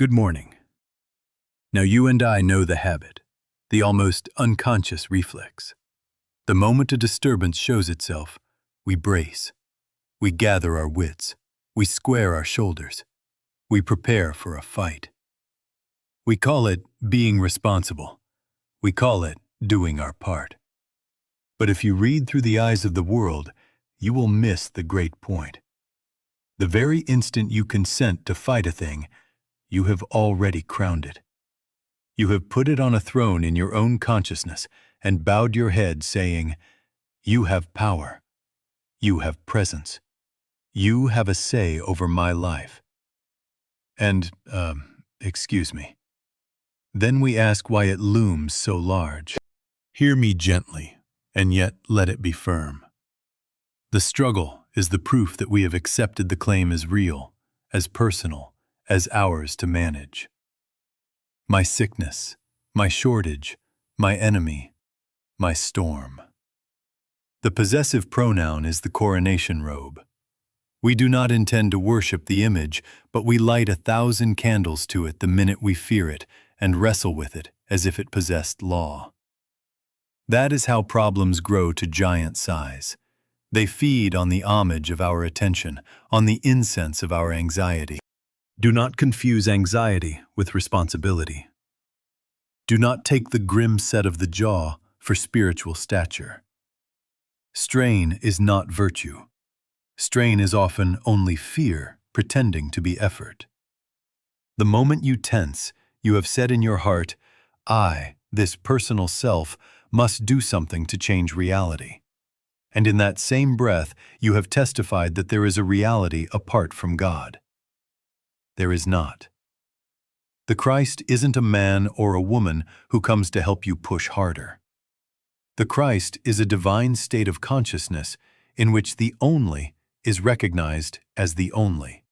Good morning. Now you and I know the habit, the almost unconscious reflex. The moment a disturbance shows itself, we brace. We gather our wits. We square our shoulders. We prepare for a fight. We call it being responsible. We call it doing our part. But if you read through the eyes of the world, you will miss the great point. The very instant you consent to fight a thing, you have already crowned it. You have put it on a throne in your own consciousness and bowed your head saying, "You have power. You have presence. You have a say over my life." And, excuse me. Then we ask why it looms so large. Hear me gently, and yet let it be firm. The struggle is the proof that we have accepted the claim as real, as personal, as ours to manage. My sickness, my shortage, my enemy, my storm. The possessive pronoun is the coronation robe. We do not intend to worship the image, but we light 1,000 candles to it the minute we fear it and wrestle with it as if it possessed law. That is how problems grow to giant size. They feed on the homage of our attention, on the incense of our anxiety. Do not confuse anxiety with responsibility. Do not take the grim set of the jaw for spiritual stature. Strain is not virtue. Strain is often only fear pretending to be effort. The moment you tense, you have said in your heart, "I, this personal self, must do something to change reality." And in that same breath, you have testified that there is a reality apart from God. There is not. The Christ isn't a man or a woman who comes to help you push harder. The Christ is a divine state of consciousness in which the only is recognized as the only.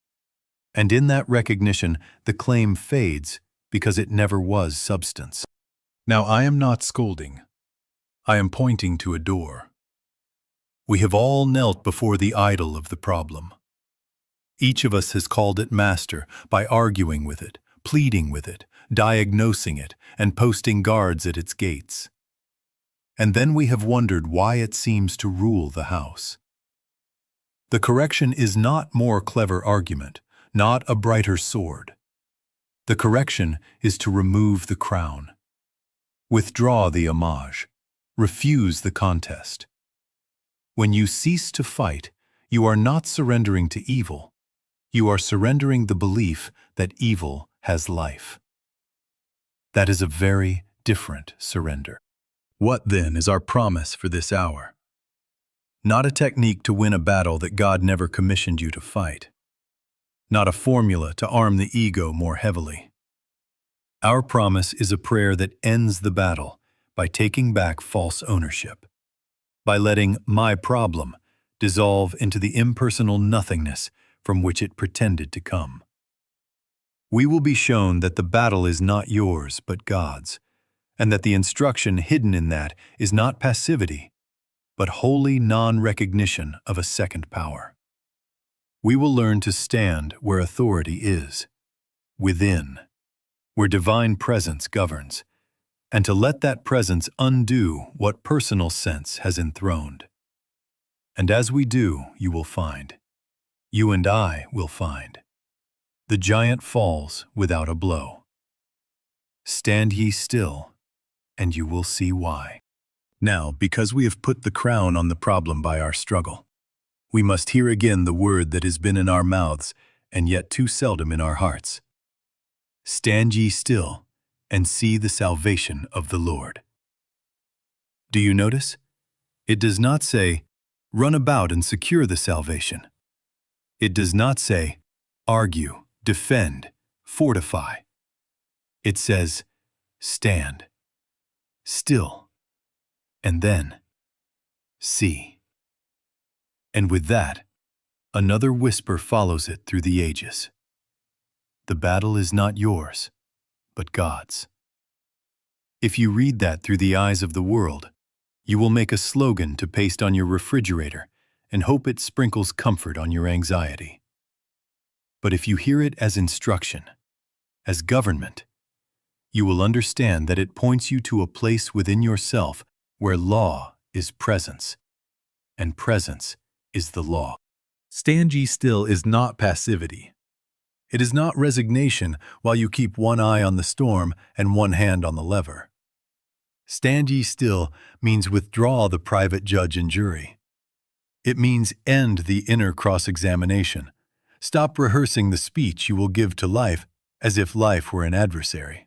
And in that recognition, the claim fades because it never was substance. Now I am not scolding. I am pointing to a door. We have all knelt before the idol of the problem. Each of us has called it master by arguing with it, pleading with it, diagnosing it, and posting guards at its gates. And then we have wondered why it seems to rule the house. The correction is not more clever argument, not a brighter sword. The correction is to remove the crown. Withdraw the homage. Refuse the contest. When you cease to fight, you are not surrendering to evil. You are surrendering the belief that evil has life. That is a very different surrender. What then is our promise for this hour? Not a technique to win a battle that God never commissioned you to fight. Not a formula to arm the ego more heavily. Our promise is a prayer that ends the battle by taking back false ownership, by letting my problem dissolve into the impersonal nothingness from which it pretended to come. We will be shown that the battle is not yours but God's, and that the instruction hidden in that is not passivity, but holy non-recognition of a second power. We will learn to stand where authority is, within, where divine presence governs, and to let that presence undo what personal sense has enthroned. And as we do, you will find, you and I will find, the giant falls without a blow. Stand ye still, and you will see why. Now, because we have put the crown on the problem by our struggle, we must hear again the word that has been in our mouths and yet too seldom in our hearts. Stand ye still, and see the salvation of the Lord. Do you notice? It does not say, run about and secure the salvation. It does not say, argue, defend, fortify. It says, stand, still, and then see. And with that, another whisper follows it through the ages. The battle is not yours, but God's. If you read that through the eyes of the world, you will make a slogan to paste on your refrigerator and hope it sprinkles comfort on your anxiety. But if you hear it as instruction, as government, you will understand that it points you to a place within yourself where law is presence, and presence is the law. Stand ye still is not passivity. It is not resignation while you keep one eye on the storm and one hand on the lever. Stand ye still means withdraw the private judge and jury. It means end the inner cross-examination. Stop rehearsing the speech you will give to life as if life were an adversary.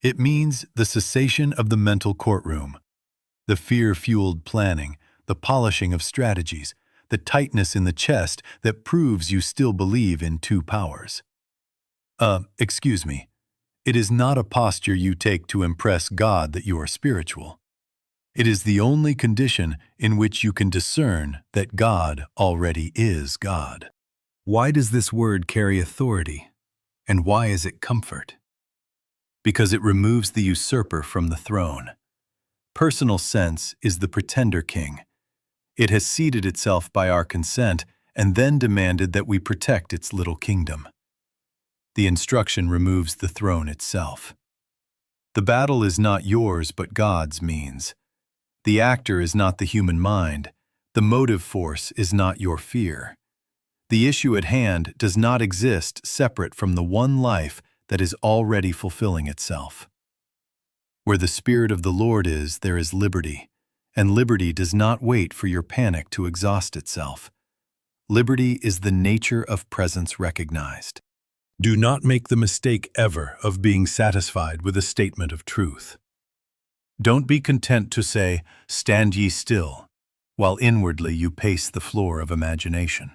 It means the cessation of the mental courtroom, the fear-fueled planning, the polishing of strategies, the tightness in the chest that proves you still believe in two powers. Excuse me. It is not a posture you take to impress God that you are spiritual. It is the only condition in which you can discern that God already is God. Why does this word carry authority? And why is it comfort? Because it removes the usurper from the throne. Personal sense is the pretender king. It has seated itself by our consent and then demanded that we protect its little kingdom. The instruction removes the throne itself. The battle is not yours but God's means. The actor is not the human mind. The motive force is not your fear. The issue at hand does not exist separate from the one life that is already fulfilling itself. Where the Spirit of the Lord is, there is liberty. And liberty does not wait for your panic to exhaust itself. Liberty is the nature of presence recognized. Do not make the mistake ever of being satisfied with a statement of truth. Don't be content to say, "Stand ye still," while inwardly you pace the floor of imagination.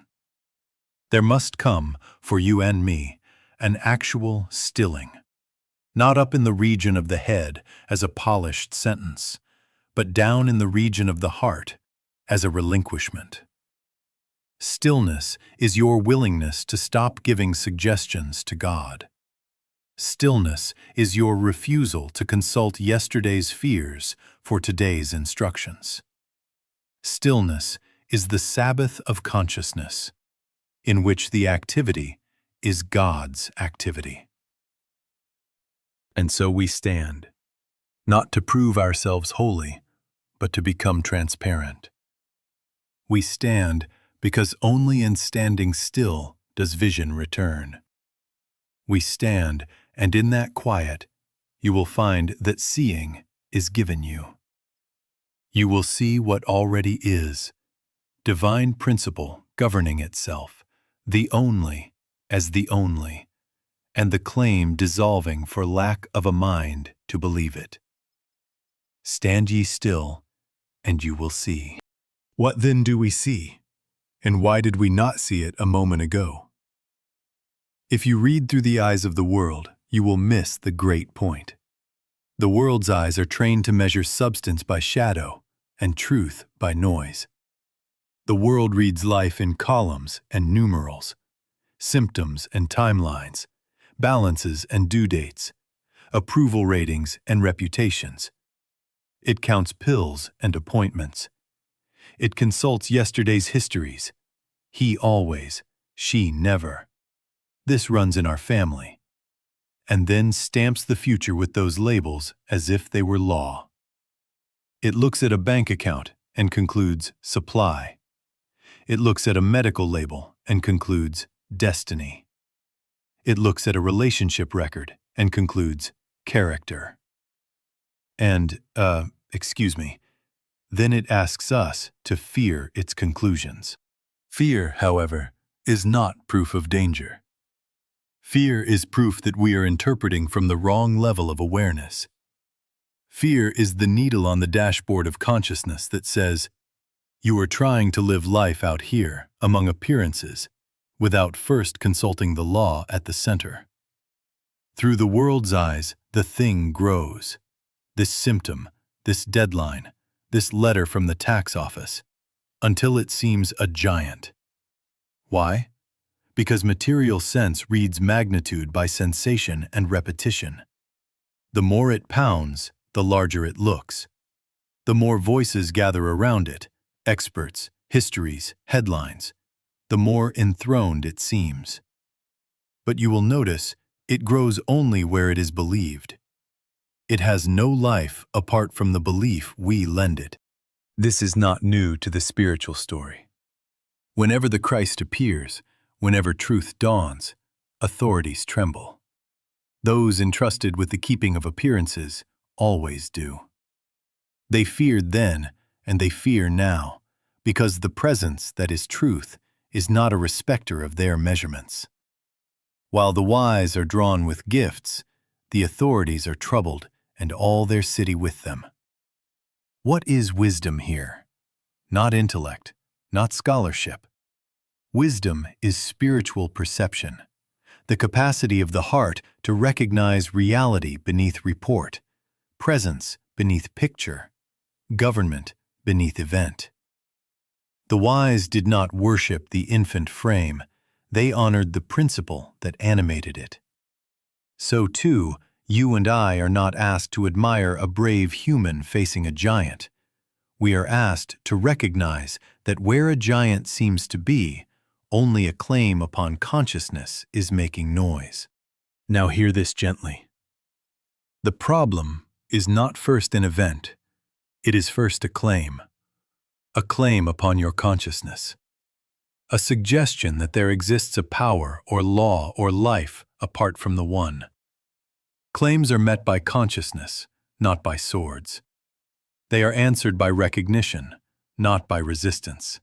There must come, for you and me, an actual stilling, not up in the region of the head as a polished sentence, but down in the region of the heart as a relinquishment. Stillness is your willingness to stop giving suggestions to God. Stillness is your refusal to consult yesterday's fears for today's instructions. Stillness is the Sabbath of consciousness, in which the activity is God's activity. And so we stand, not to prove ourselves holy, but to become transparent. We stand because only in standing still does vision return. We stand, and in that quiet, you will find that seeing is given you. You will see what already is, divine principle governing itself, the only as the only, and the claim dissolving for lack of a mind to believe it. Stand ye still, and you will see. What then do we see? And why did we not see it a moment ago? If you read through the eyes of the world, you will miss the great point. The world's eyes are trained to measure substance by shadow and truth by noise. The world reads life in columns and numerals, symptoms and timelines, balances and due dates, approval ratings and reputations. It counts pills and appointments. It consults yesterday's histories. He always, she never. This runs in our family. And then stamps the future with those labels as if they were law. It looks at a bank account and concludes supply. It looks at a medical label and concludes destiny. It looks at a relationship record and concludes character. And, then it asks us to fear its conclusions. Fear, however, is not proof of danger. Fear is proof that we are interpreting from the wrong level of awareness. Fear is the needle on the dashboard of consciousness that says, you are trying to live life out here, among appearances, without first consulting the law at the center. Through the world's eyes, the thing grows. This symptom, this deadline, this letter from the tax office, until it seems a giant. Why? Because material sense reads magnitude by sensation and repetition. The more it pounds, the larger it looks. The more voices gather around it, experts, histories, headlines, the more enthroned it seems. But you will notice It grows only where it is believed. It has no life apart from the belief we lend it. This is not new to the spiritual story. Whenever the Christ appears, whenever truth dawns, authorities tremble. Those entrusted with the keeping of appearances always do. They feared then, and they fear now, because the presence that is truth is not a respecter of their measurements. While the wise are drawn with gifts, the authorities are troubled, and all their city with them. What is wisdom here? Not intellect, not scholarship. Wisdom is spiritual perception, the capacity of the heart to recognize reality beneath report, presence beneath picture, government beneath event. The wise did not worship the infant frame, they honored the principle that animated it. So too, you and I are not asked to admire a brave human facing a giant. We are asked to recognize that where a giant seems to be, only a claim upon consciousness is making noise. Now hear this gently. The problem is not first an event, it is first a claim upon your consciousness. A suggestion that there exists a power or law or life apart from the one. Claims are met by consciousness, not by swords. They are answered by recognition, not by resistance.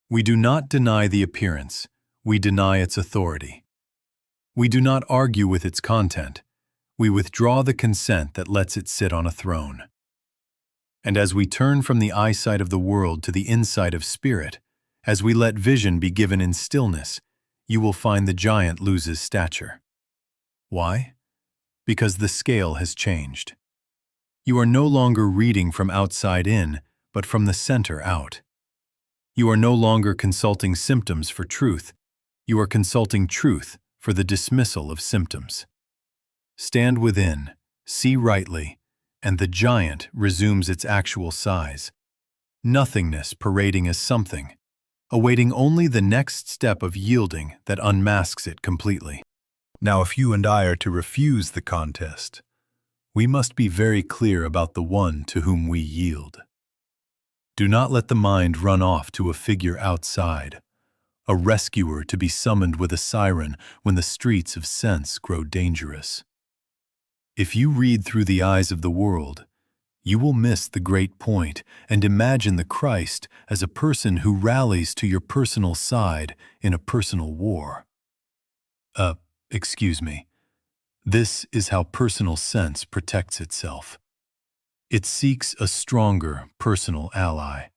We do not deny the appearance, we deny its authority. We do not argue with its content, we withdraw the consent that lets it sit on a throne. And as we turn from the eyesight of the world to the insight of spirit, as we let vision be given in stillness, you will find the giant loses stature. Why? Because the scale has changed. You are no longer reading from outside in, but from the center out. You are no longer consulting symptoms for truth, you are consulting truth for the dismissal of symptoms. Stand within, see rightly, and the giant resumes its actual size. Nothingness parading as something, awaiting only the next step of yielding that unmasks it completely. Now, if you and I are to refuse the contest, we must be very clear about the one to whom we yield. Do not let the mind run off to a figure outside, a rescuer to be summoned with a siren when the streets of sense grow dangerous. If you read through the eyes of the world, you will miss the great point and imagine the Christ as a person who rallies to your personal side in a personal war. This is how personal sense protects itself. It seeks a stronger personal ally.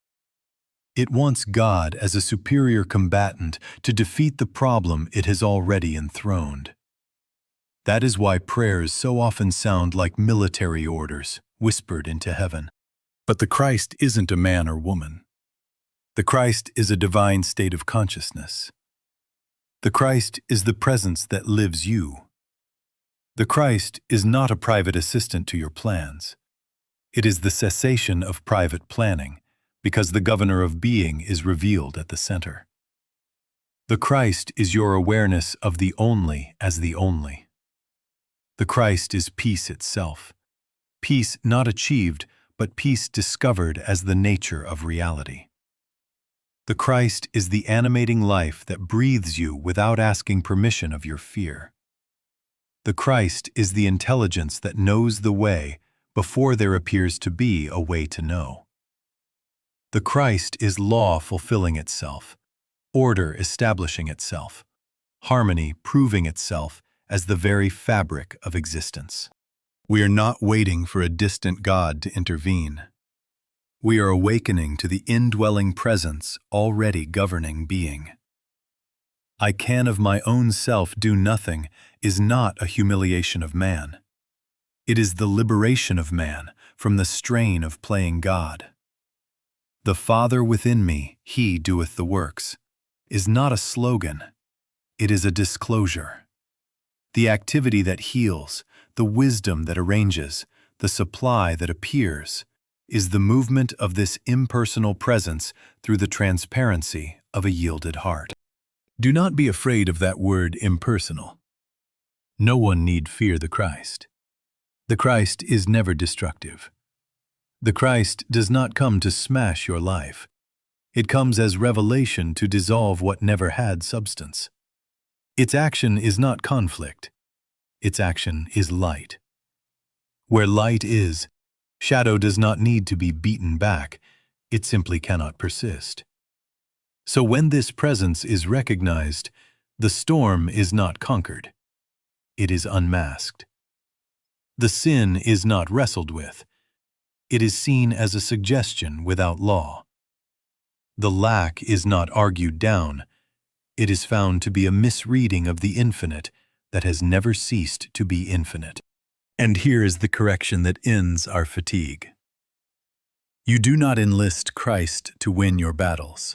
It wants God as a superior combatant to defeat the problem it has already enthroned. That is why prayers so often sound like military orders whispered into heaven. But the Christ isn't a man or woman. The Christ is a divine state of consciousness. The Christ is the presence that lives you. The Christ is not a private assistant to your plans. It is the cessation of private planning, because the governor of being is revealed at the center. The Christ is your awareness of the only as the only. The Christ is peace itself. Peace not achieved, but peace discovered as the nature of reality. The Christ is the animating life that breathes you without asking permission of your fear. The Christ is the intelligence that knows the way before there appears to be a way to know. The Christ is law fulfilling itself, order establishing itself, harmony proving itself as the very fabric of existence. We are not waiting for a distant God to intervene. We are awakening to the indwelling presence already governing being. I can of my own self do nothing is not a humiliation of man. It is the liberation of man from the strain of playing God. The Father within me, He doeth the works, is not a slogan. It is a disclosure. The activity that heals, the wisdom that arranges, the supply that appears, is the movement of this impersonal presence through the transparency of a yielded heart. Do not be afraid of that word impersonal. No one need fear the Christ. The Christ is never destructive. The Christ does not come to smash your life. It comes as revelation to dissolve what never had substance. Its action is not conflict. Its action is light. Where light is, shadow does not need to be beaten back. It simply cannot persist. So when this presence is recognized, the storm is not conquered. It is unmasked. The sin is not wrestled with. It is seen as a suggestion without law. The lack is not argued down. It is found to be a misreading of the infinite that has never ceased to be infinite. And here is the correction that ends our fatigue. You do not enlist Christ to win your battles.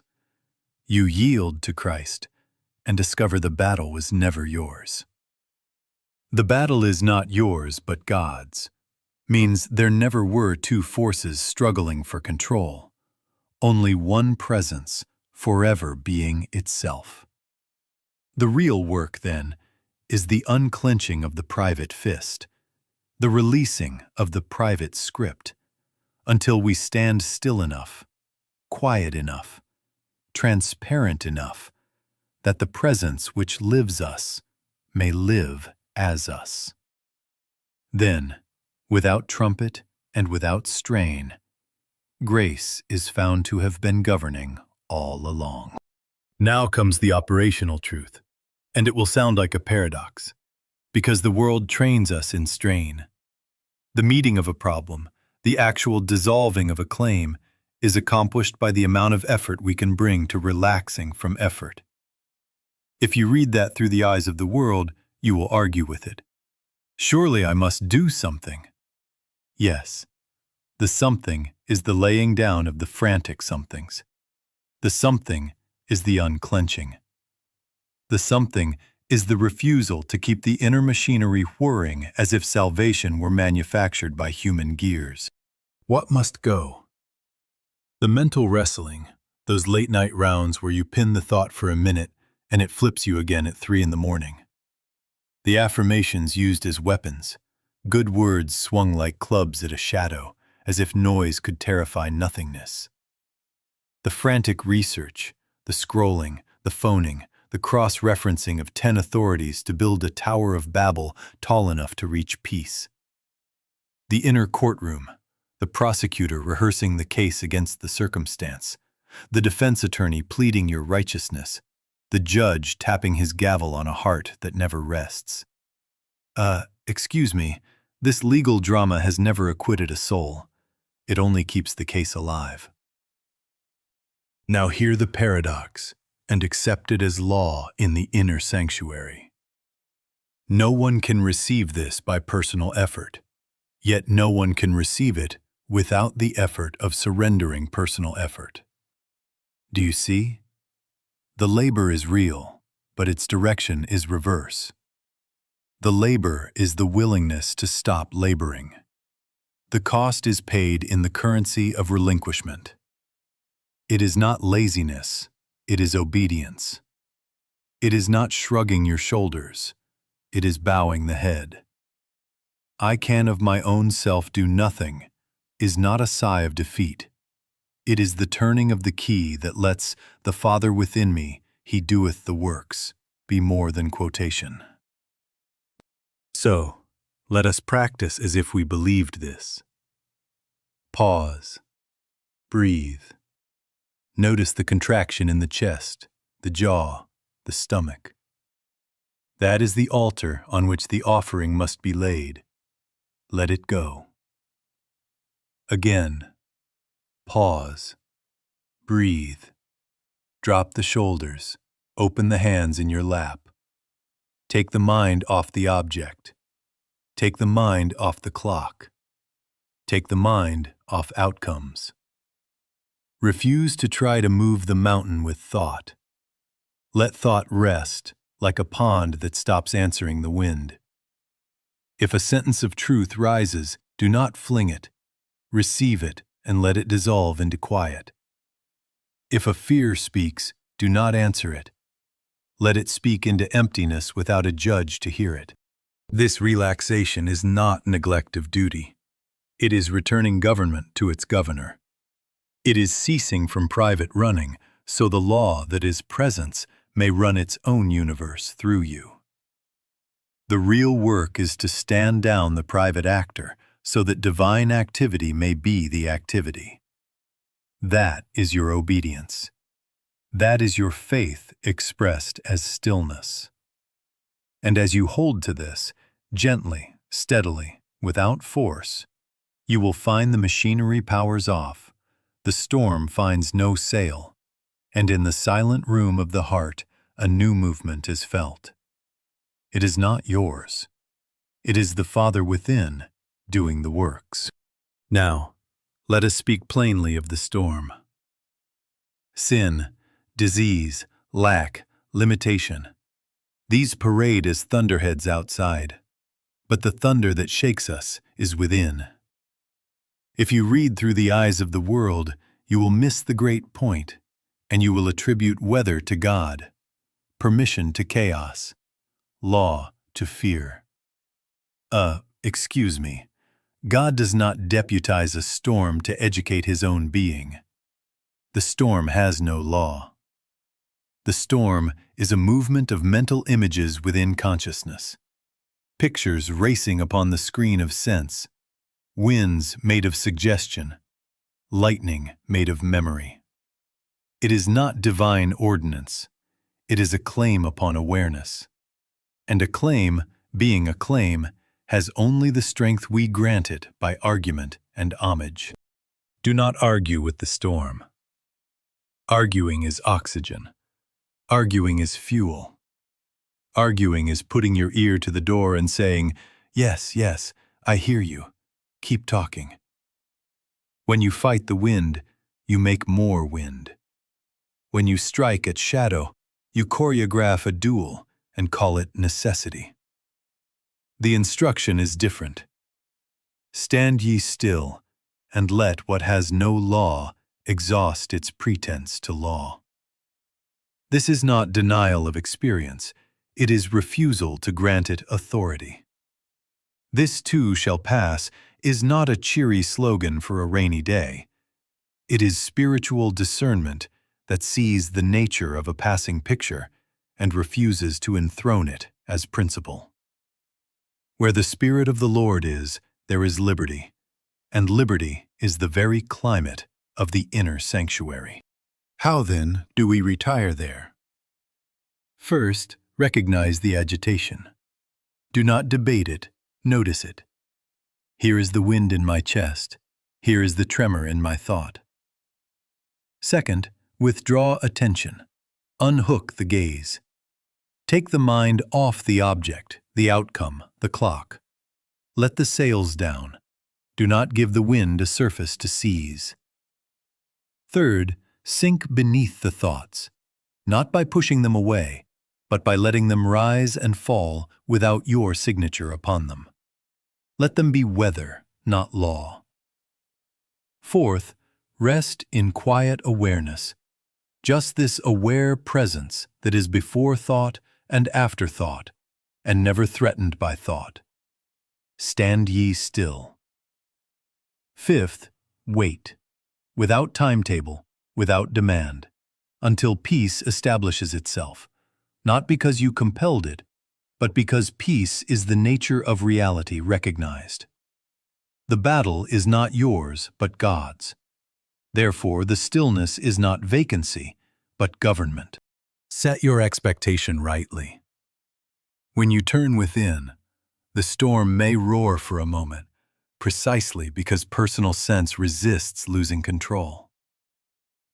You yield to Christ and discover the battle was never yours. The battle is not yours but God's, means there never were two forces struggling for control, only one presence forever being itself. The real work, then, is the unclenching of the private fist, the releasing of the private script, until we stand still enough, quiet enough, transparent enough, that the presence which lives us may live as us. Then, without trumpet and without strain, grace is found to have been governing all along. Now comes the operational truth, and it will sound like a paradox, because the world trains us in strain. The meeting of a problem, the actual dissolving of a claim, is accomplished by the amount of effort we can bring to relaxing from effort. If you read that through the eyes of the world, you will argue with it. Surely I must do something. Yes, the something is the laying down of the frantic somethings. The something is the unclenching. The something is the refusal to keep the inner machinery whirring as if salvation were manufactured by human gears. What must go? The mental wrestling, those late-night rounds where you pin the thought for a minute and it flips you again at 3 in the morning. The affirmations used as weapons, good words swung like clubs at a shadow, as if noise could terrify nothingness. The frantic research, the scrolling, the phoning, the cross-referencing of 10 authorities to build a Tower of Babel tall enough to reach peace. The inner courtroom, the prosecutor rehearsing the case against the circumstance, the defense attorney pleading your righteousness, the judge tapping his gavel on a heart that never rests. Excuse me, this legal drama has never acquitted a soul. It only keeps the case alive. Now hear the paradox, and accept it as law in the inner sanctuary. No one can receive this by personal effort, yet no one can receive it without the effort of surrendering personal effort. Do you see? The labor is real, but its direction is reverse. The labor is the willingness to stop laboring. The cost is paid in the currency of relinquishment. It is not laziness, it is obedience. It is not shrugging your shoulders, it is bowing the head. I can of my own self do nothing is not a sigh of defeat. It is the turning of the key that lets the Father within me, He doeth the works, be more than quotation. So, let us practice as if we believed this. Pause. Breathe. Notice the contraction in the chest, the jaw, the stomach. That is the altar on which the offering must be laid. Let it go. Again. Pause. Breathe. Drop the shoulders. Open the hands in your lap. Take the mind off the object. Take the mind off the clock. Take the mind off outcomes. Refuse to try to move the mountain with thought. Let thought rest, like a pond that stops answering the wind. If a sentence of truth rises, do not fling it. Receive it and let it dissolve into quiet. If a fear speaks, do not answer it. Let it speak into emptiness without a judge to hear it. This relaxation is not neglect of duty. It is returning government to its governor. It is ceasing from private running, so the law that is presence may run its own universe through you. The real work is to stand down the private actor so that divine activity may be the activity. That is your obedience. That is your faith expressed as stillness. And as you hold to this, gently, steadily, without force, you will find the machinery powers off, the storm finds no sail, and in the silent room of the heart, a new movement is felt. It is not yours. It is the Father within doing the works. Now, let us speak plainly of the storm. Sin, disease, lack, limitation. These parade as thunderheads outside, but the thunder that shakes us is within. If you read through the eyes of the world, you will miss the great point, and you will attribute weather to God, permission to chaos, law to fear. Excuse me. God does not deputize a storm to educate his own being. The storm has no law. The storm is a movement of mental images within consciousness, pictures racing upon the screen of sense, winds made of suggestion, lightning made of memory. It is not divine ordinance. It is a claim upon awareness. And a claim, being a claim, has only the strength we grant it by argument and homage. Do not argue with the storm. Arguing is oxygen. Arguing is fuel. Arguing is putting your ear to the door and saying, "Yes, yes, I hear you. Keep talking." When you fight the wind, you make more wind. When you strike at shadow, you choreograph a duel and call it necessity. The instruction is different. Stand ye still, and let what has no law exhaust its pretense to law. This is not denial of experience, it is refusal to grant it authority. This too shall pass is not a cheery slogan for a rainy day. It is spiritual discernment that sees the nature of a passing picture and refuses to enthrone it as principle. Where the Spirit of the Lord is, there is liberty, and liberty is the very climate of the inner sanctuary. How then do we retire there? First, recognize the agitation. Do not debate it, notice it. Here is the wind in my chest. Here is the tremor in my thought. Second, withdraw attention. Unhook the gaze. Take the mind off the object, the outcome, the clock. Let the sails down. Do not give the wind a surface to seize. Third, sink beneath the thoughts, not by pushing them away, but by letting them rise and fall without your signature upon them. Let them be weather, not law. Fourth, rest in quiet awareness, just this aware presence that is before thought and after thought, and never threatened by thought. Stand ye still. Fifth, wait, without timetable, without demand, until peace establishes itself, not because you compelled it, but because peace is the nature of reality recognized. The battle is not yours, but God's. Therefore, the stillness is not vacancy, but government. Set your expectation rightly. When you turn within, the storm may roar for a moment, precisely because personal sense resists losing control.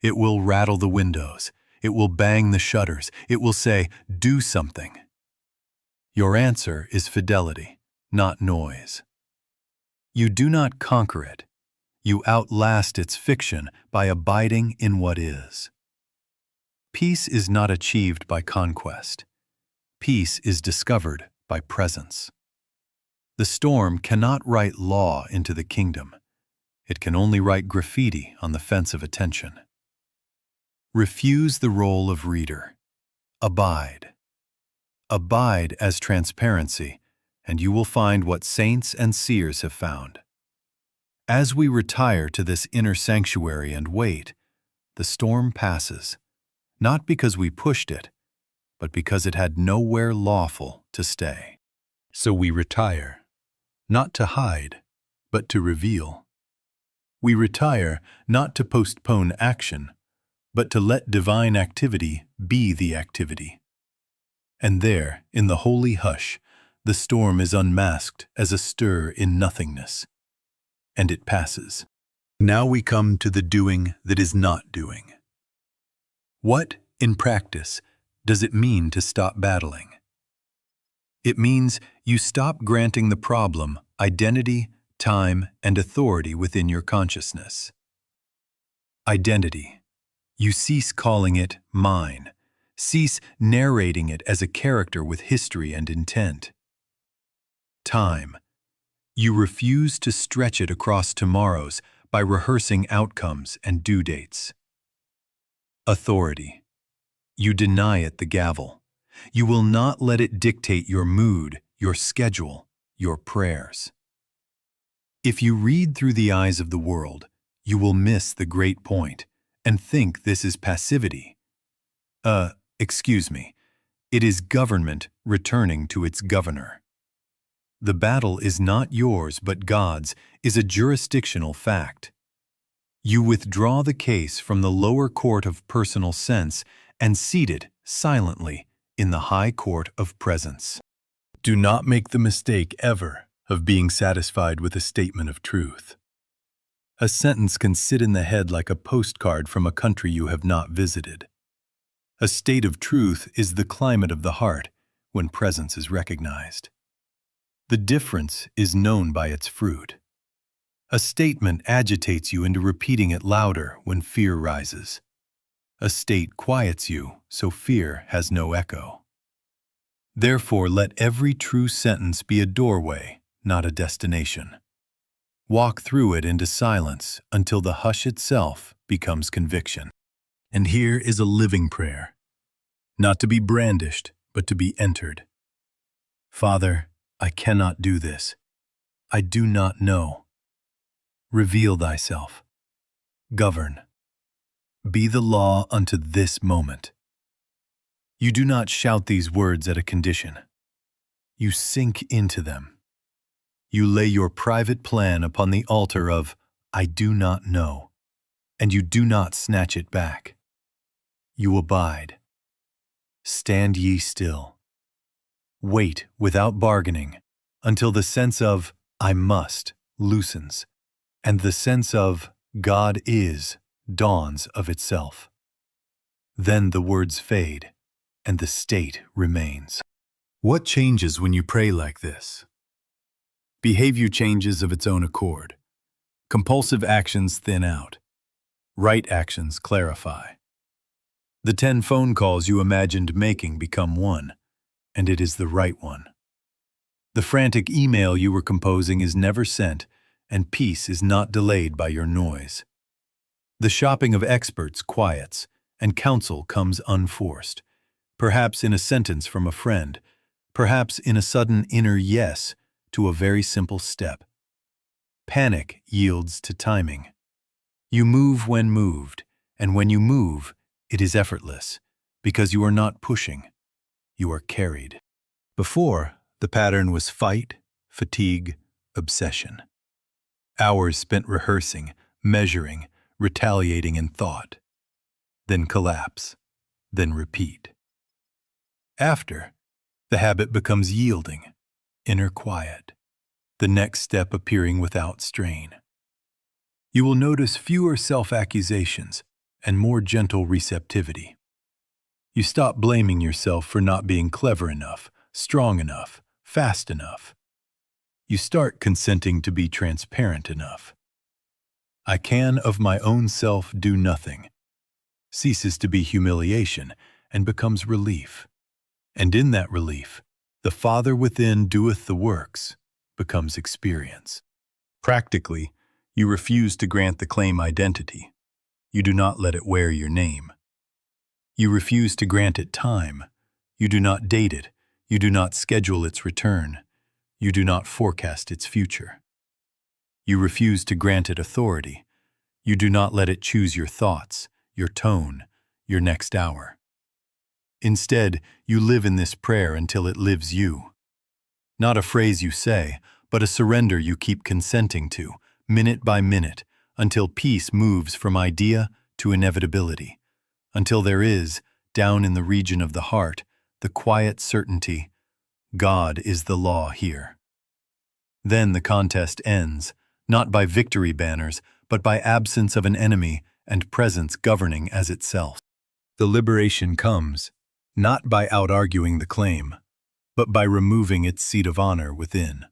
It will rattle the windows, it will bang the shutters, it will say, "Do something." Your answer is fidelity, not noise. You do not conquer it. You outlast its fiction by abiding in what is. Peace is not achieved by conquest. Peace is discovered by presence. The storm cannot write law into the kingdom. It can only write graffiti on the fence of attention. Refuse the role of reader. Abide. Abide as transparency, and you will find what saints and seers have found. As we retire to this inner sanctuary and wait, the storm passes, not because we pushed it, but because it had nowhere lawful to stay. So we retire, not to hide, but to reveal. We retire not to postpone action, but to let divine activity be the activity. And there, in the holy hush, the storm is unmasked as a stir in nothingness. And it passes. Now we come to the doing that is not doing. What, in practice, does it mean to stop battling? It means you stop granting the problem identity, time, and authority within your consciousness. Identity. You cease calling it mine. Cease narrating it as a character with history and intent. Time. You refuse to stretch it across tomorrows by rehearsing outcomes and due dates. Authority. You deny it the gavel. You will not let it dictate your mood, your schedule, your prayers. If you read through the eyes of the world, you will miss the great point and think this is passivity. Excuse me, it is government returning to its governor. The battle is not yours but God's is a jurisdictional fact. You withdraw the case from the lower court of personal sense and seat it silently in the high court of presence. Do not make the mistake ever of being satisfied with a statement of truth. A sentence can sit in the head like a postcard from a country you have not visited. A state of truth is the climate of the heart when presence is recognized. The difference is known by its fruit. A statement agitates you into repeating it louder when fear rises. A state quiets you so fear has no echo. Therefore, let every true sentence be a doorway, not a destination. Walk through it into silence until the hush itself becomes conviction. And here is a living prayer, not to be brandished, but to be entered. Father, I cannot do this. I do not know. Reveal thyself. Govern. Be the law unto this moment. You do not shout these words at a condition. You sink into them. You lay your private plan upon the altar of, I do not know, and you do not snatch it back. You abide. Stand ye still. Wait without bargaining until the sense of, I must, loosens, and the sense of, God is, dawns of itself. Then the words fade, and the state remains. What changes when you pray like this? Behavior changes of its own accord. Compulsive actions thin out. Right actions clarify. The 10 phone calls you imagined making become one, and it is the right one. The frantic email you were composing is never sent, and peace is not delayed by your noise. The shopping of experts quiets, and counsel comes unforced, perhaps in a sentence from a friend, perhaps in a sudden inner yes to a very simple step. Panic yields to timing. You move when moved, and when you move, it is effortless, because you are not pushing, you are carried. Before, the pattern was fight, fatigue, obsession. Hours spent rehearsing, measuring, retaliating in thought. Then collapse, then repeat. After, the habit becomes yielding, inner quiet, the next step appearing without strain. You will notice fewer self-accusations and more gentle receptivity. You stop blaming yourself for not being clever enough, strong enough, fast enough. You start consenting to be transparent enough. I can of my own self do nothing, ceases to be humiliation and becomes relief. And in that relief, the Father within doeth the works, becomes experience. Practically, you refuse to grant the claim identity. You do not let it wear your name. You refuse to grant it time. You do not date it. You do not schedule its return. You do not forecast its future. You refuse to grant it authority. You do not let it choose your thoughts, your tone, your next hour. Instead, you live in this prayer until it lives you. Not a phrase you say, but a surrender you keep consenting to, minute by minute, until peace moves from idea to inevitability, until there is, down in the region of the heart, the quiet certainty, God is the law here. Then the contest ends, not by victory banners, but by absence of an enemy and presence governing as itself. The liberation comes, not by out-arguing the claim, but by removing its seat of honor within.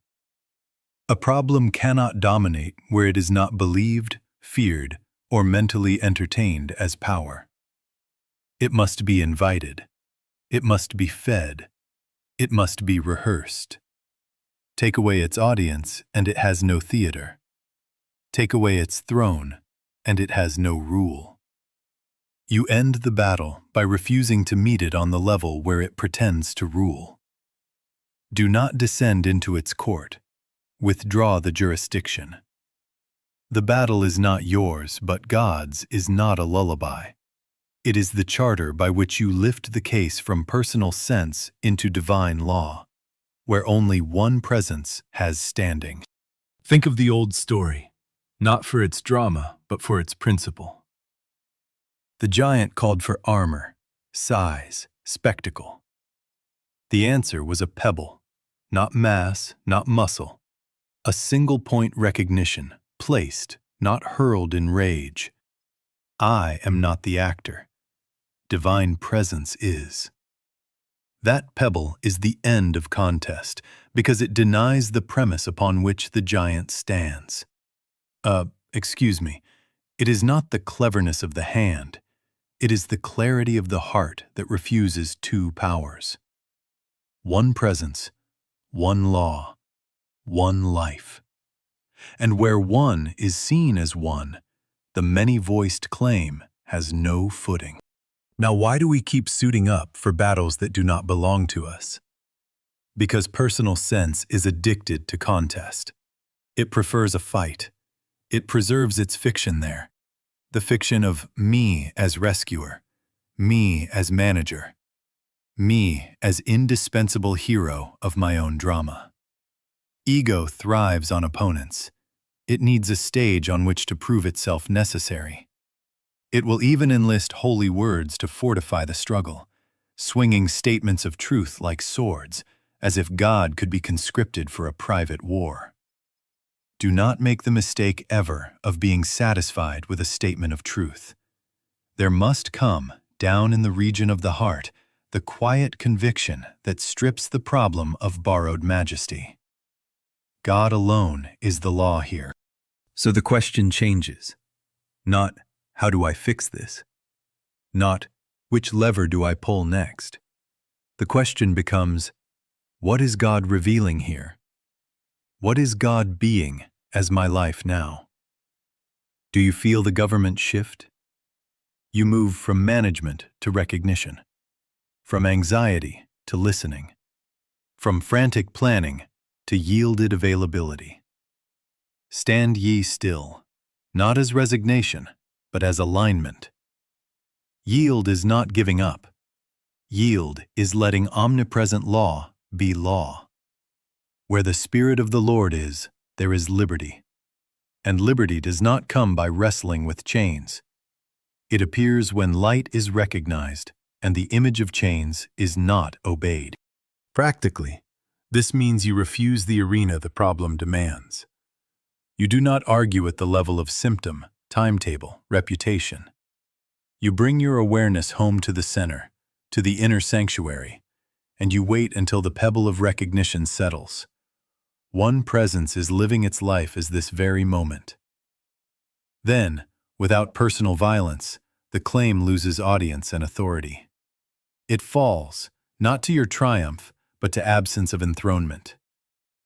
A problem cannot dominate where it is not believed, feared, or mentally entertained as power. It must be invited. It must be fed. It must be rehearsed. Take away its audience, and it has no theater. Take away its throne, and it has no rule. You end the battle by refusing to meet it on the level where it pretends to rule. Do not descend into its court. Withdraw the jurisdiction. The battle is not yours, but God's is not a lullaby. It is the charter by which you lift the case from personal sense into divine law, where only one presence has standing. Think of the old story, not for its drama, but for its principle. The giant called for armor, size, spectacle. The answer was a pebble, not mass, not muscle. A single-point recognition, placed, not hurled in rage. I am not the actor. Divine presence is. That pebble is the end of contest, because it denies the premise upon which the giant stands. Excuse me, it is not the cleverness of the hand. It is the clarity of the heart that refuses two powers. One presence, one law, one life. And where one is seen as one, the many-voiced claim has no footing. Now, why do we keep suiting up for battles that do not belong to us? Because personal sense is addicted to contest. It prefers a fight. It preserves its fiction there. The fiction of me as rescuer, me as manager, me as indispensable hero of my own drama. Ego thrives on opponents. It needs a stage on which to prove itself necessary. It will even enlist holy words to fortify the struggle, swinging statements of truth like swords, as if God could be conscripted for a private war. Do not make the mistake ever of being satisfied with a statement of truth. There must come, down in the region of the heart, the quiet conviction that strips the problem of borrowed majesty. God alone is the law here. So the question changes. Not, how do I fix this? Not, which lever do I pull next? The question becomes, what is God revealing here? What is God being as my life now? Do you feel the government shift? You move from management to recognition, from anxiety to listening, from frantic planning to yielded availability. Stand ye still, not as resignation, but as alignment. Yield is not giving up. Yield is letting omnipresent law be law. Where the Spirit of the Lord is, there is liberty. And liberty does not come by wrestling with chains. It appears when light is recognized and the image of chains is not obeyed. Practically, this means you refuse the arena the problem demands. You do not argue at the level of symptom, timetable, reputation. You bring your awareness home to the center, to the inner sanctuary, and you wait until the pebble of recognition settles. One presence is living its life as this very moment. Then, without personal violence, the claim loses audience and authority. It falls, not to your triumph, but to absence of enthronement.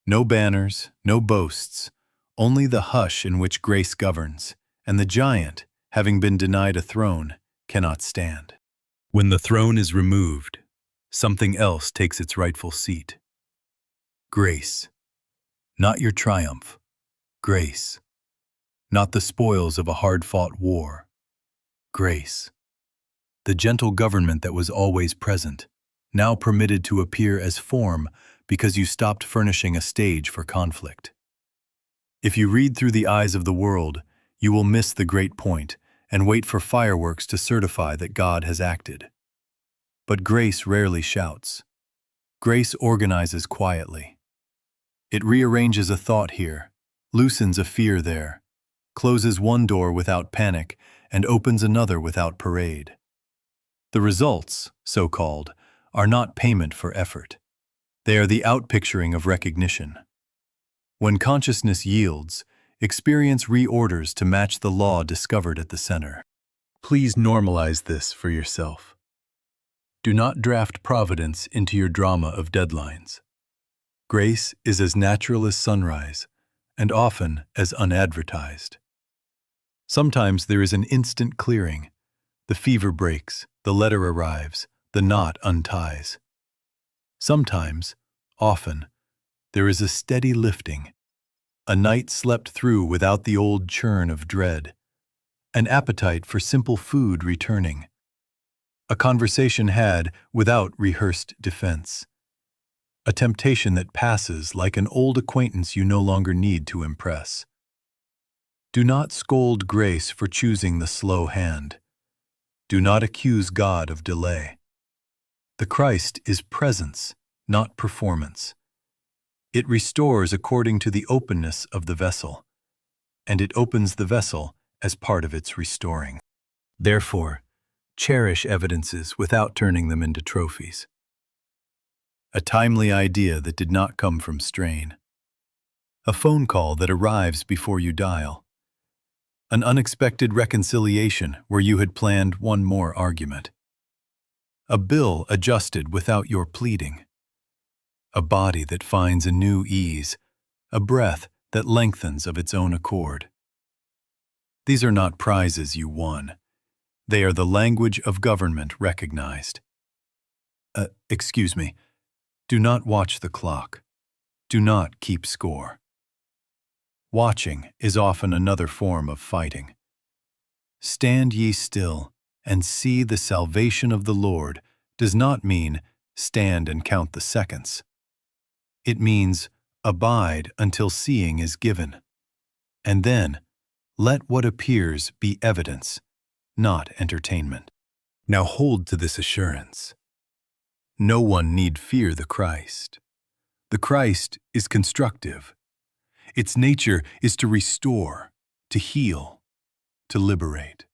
No banners, no boasts, only the hush in which grace governs, and the giant, having been denied a throne, cannot stand. When the throne is removed, something else takes its rightful seat. Grace, Not your triumph, grace. Not the spoils of a hard-fought war, grace. The gentle government that was always present, now permitted to appear as form because you stopped furnishing a stage for conflict. If you read through the eyes of the world, you will miss the great point and wait for fireworks to certify that God has acted. But grace rarely shouts. Grace organizes quietly. It rearranges a thought here, loosens a fear there, closes one door without panic, and opens another without parade. The results, so-called, are not payment for effort. They are the outpicturing of recognition. When consciousness yields, experience reorders to match the law discovered at the center. Please normalize this for yourself. Do not draft providence into your drama of deadlines. Grace is as natural as sunrise, and often as unadvertised. Sometimes there is an instant clearing. The fever breaks, the letter arrives, the knot unties. Sometimes, often, there is a steady lifting, a night slept through without the old churn of dread, an appetite for simple food returning, a conversation had without rehearsed defense, a temptation that passes like an old acquaintance you no longer need to impress. Do not scold grace for choosing the slow hand. Do not accuse God of delay. The Christ is presence, not performance. It restores according to the openness of the vessel, and it opens the vessel as part of its restoring. Therefore, cherish evidences without turning them into trophies. A timely idea that did not come from strain. A phone call that arrives before you dial. An unexpected reconciliation where you had planned one more argument. A bill adjusted without your pleading. A body that finds a new ease, a breath that lengthens of its own accord. These are not prizes you won. They are the language of government recognized. Excuse me. Do not watch the clock. Do not keep score. Watching is often another form of fighting. Stand ye still and see the salvation of the Lord does not mean stand and count the seconds. It means abide until seeing is given. And then, let what appears be evidence, not entertainment. Now hold to this assurance. No one need fear the Christ. The Christ is constructive. Its nature is to restore, to heal, to liberate.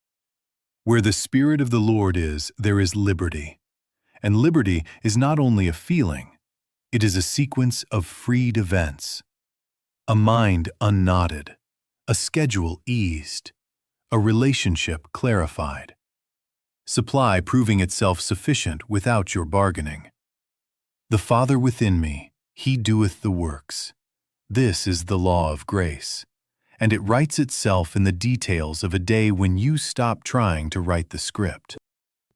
Where the Spirit of the Lord is, there is liberty. And liberty is not only a feeling, it is a sequence of freed events. A mind unknotted, a schedule eased, a relationship clarified. Supply proving itself sufficient without your bargaining. The Father within me, He doeth the works. This is the law of grace, and it writes itself in the details of a day when you stop trying to write the script.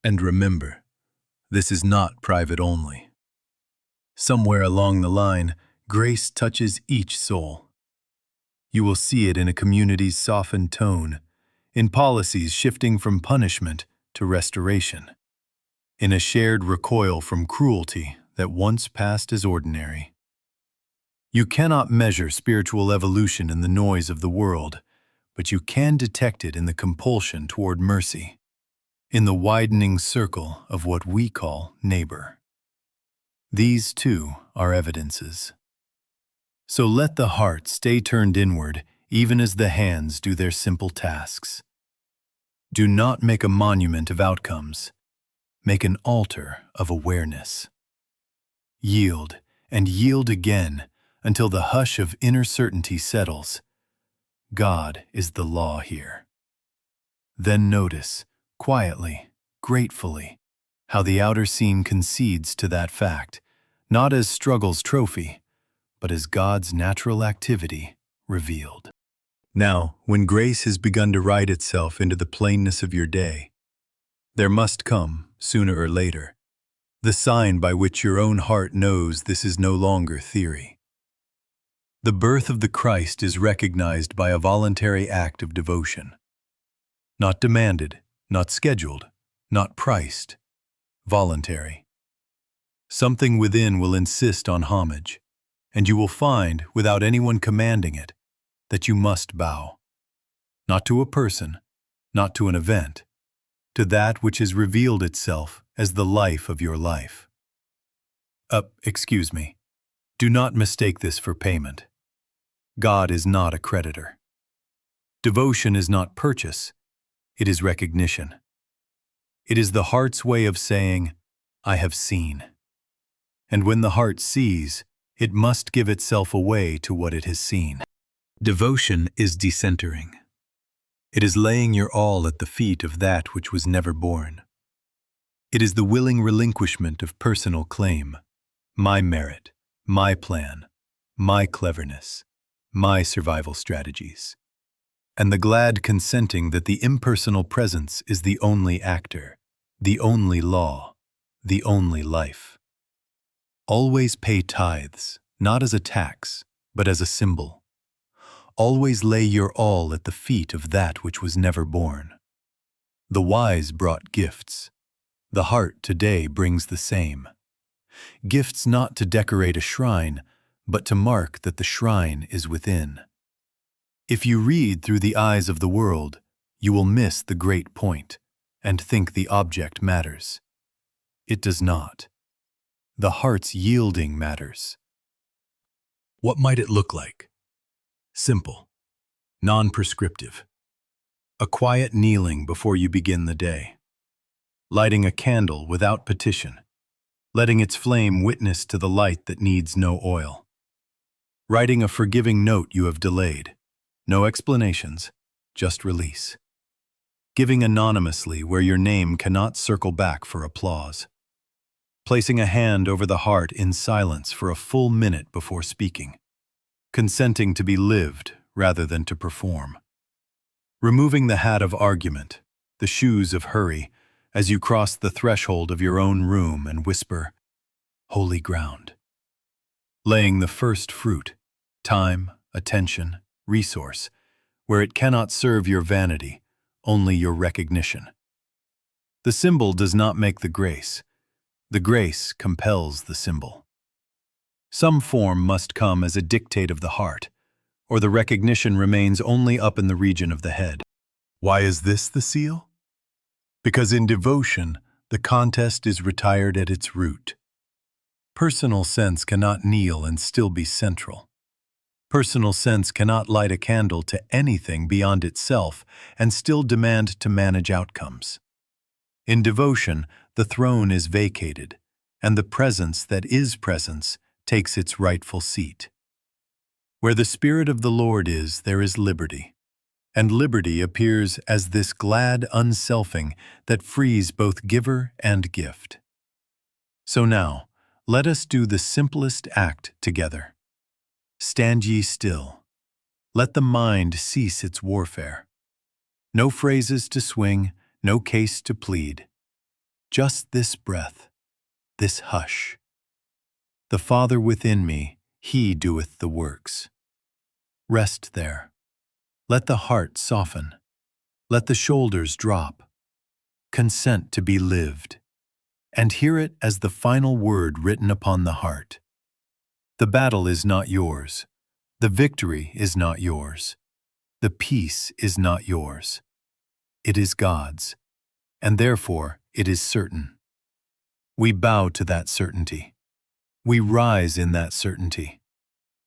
And remember, this is not private only. Somewhere along the line, grace touches each soul. You will see it in a community's softened tone, in policies shifting from punishment to restoration, in a shared recoil from cruelty that once passed as ordinary. You cannot measure spiritual evolution in the noise of the world, but you can detect it in the compulsion toward mercy, in the widening circle of what we call neighbor. These, too, are evidences. So let the heart stay turned inward even as the hands do their simple tasks. Do not make a monument of outcomes. Make an altar of awareness. Yield and yield again until the hush of inner certainty settles. God is the law here. Then notice, quietly, gratefully, how the outer scene concedes to that fact, not as struggle's trophy, but as God's natural activity revealed. Now, when grace has begun to write itself into the plainness of your day, there must come, sooner or later, the sign by which your own heart knows this is no longer theory. The birth of the Christ is recognized by a voluntary act of devotion. Not demanded, not scheduled, not priced, voluntary. Something within will insist on homage, and you will find, without anyone commanding it, that you must bow. Not to a person, not to an event, to that which has revealed itself as the life of your life. Excuse me. Do not mistake this for payment. God is not a creditor. Devotion is not purchase, it is recognition. It is the heart's way of saying, I have seen. And when the heart sees, it must give itself away to what it has seen. Devotion is decentering. It is laying your all at the feet of that which was never born. It is the willing relinquishment of personal claim, my merit, my plan, my cleverness, my survival strategies, and the glad consenting that the impersonal presence is the only actor, the only law, the only life. Always pay tithes, not as a tax, but as a symbol. Always lay your all at the feet of that which was never born. The wise brought gifts. The heart today brings the same. Gifts not to decorate a shrine, but to mark that the shrine is within. If you read through the eyes of the world, you will miss the great point and think the object matters. It does not. The heart's yielding matters. What might it look like? Simple, non-prescriptive. A quiet kneeling before you begin the day. Lighting a candle without petition. Letting its flame witness to the light that needs no oil. Writing a forgiving note you have delayed. No explanations, just release. Giving anonymously where your name cannot circle back for applause. Placing a hand over the heart in silence for a full minute before speaking. Consenting to be lived rather than to perform. Removing the hat of argument, the shoes of hurry, as you cross the threshold of your own room and whisper, holy ground. Laying the first fruit, time, attention, resource, where it cannot serve your vanity, only your recognition. The symbol does not make the grace. The grace compels the symbol. Some form must come as a dictate of the heart, or the recognition remains only up in the region of the head. Why is this the seal? Because in devotion, the contest is retired at its root. Personal sense cannot kneel and still be central. Personal sense cannot light a candle to anything beyond itself and still demand to manage outcomes. In devotion, the throne is vacated, and the presence that is presence takes its rightful seat. Where the Spirit of the Lord is, there is liberty, and liberty appears as this glad unselfing that frees both giver and gift. So now, let us do the simplest act together. Stand ye still. Let the mind cease its warfare. No phrases to swing, no case to plead. Just this breath, this hush. The Father within me, He doeth the works. Rest there. Let the heart soften. Let the shoulders drop. Consent to be lived. And hear it as the final word written upon the heart. The battle is not yours. The victory is not yours. The peace is not yours. It is God's, and therefore it is certain. We bow to that certainty. We rise in that certainty.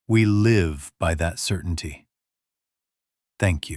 We live by that certainty. Thank you.